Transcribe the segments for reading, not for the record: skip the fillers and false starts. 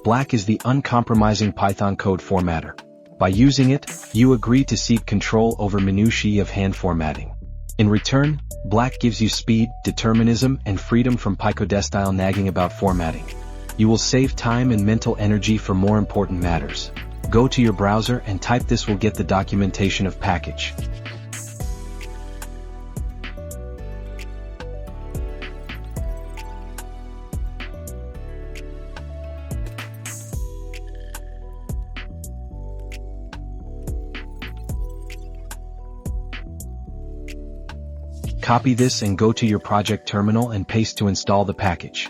Black is the uncompromising Python code formatter. By using it, you agree to cede control over minutiae of hand formatting. In return, Black gives you speed, determinism, and freedom from Pycodestyle nagging about formatting. You will save time and mental energy for more important matters. Go to your browser and type this will get the documentation of package. Copy this and go to your project terminal and paste to install the package.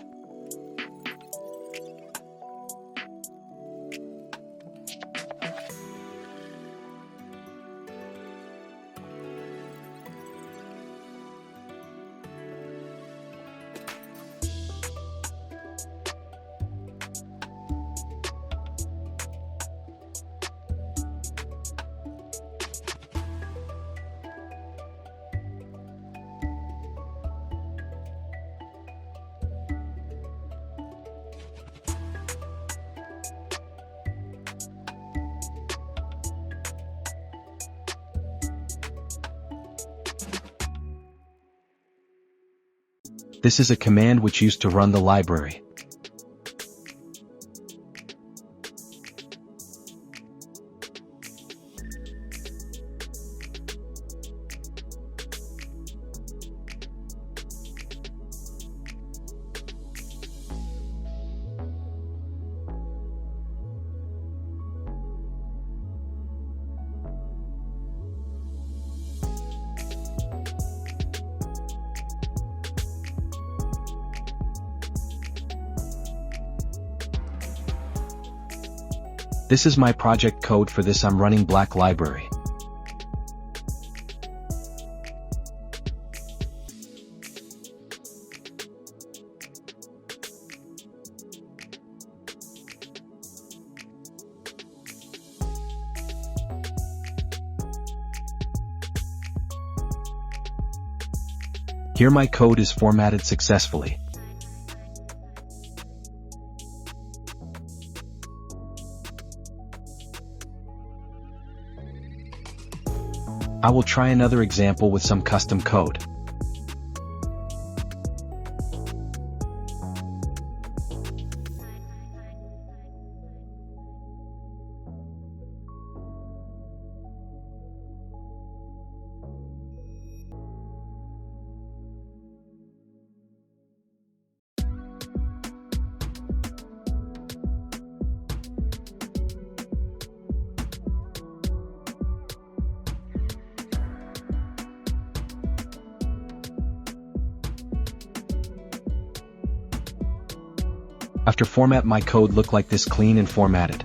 This is a command which used to run the library. This is my project code for this I'm running Black library. Here my code is formatted successfully. I will try another example with some custom code. After format, my code look like this, clean and formatted.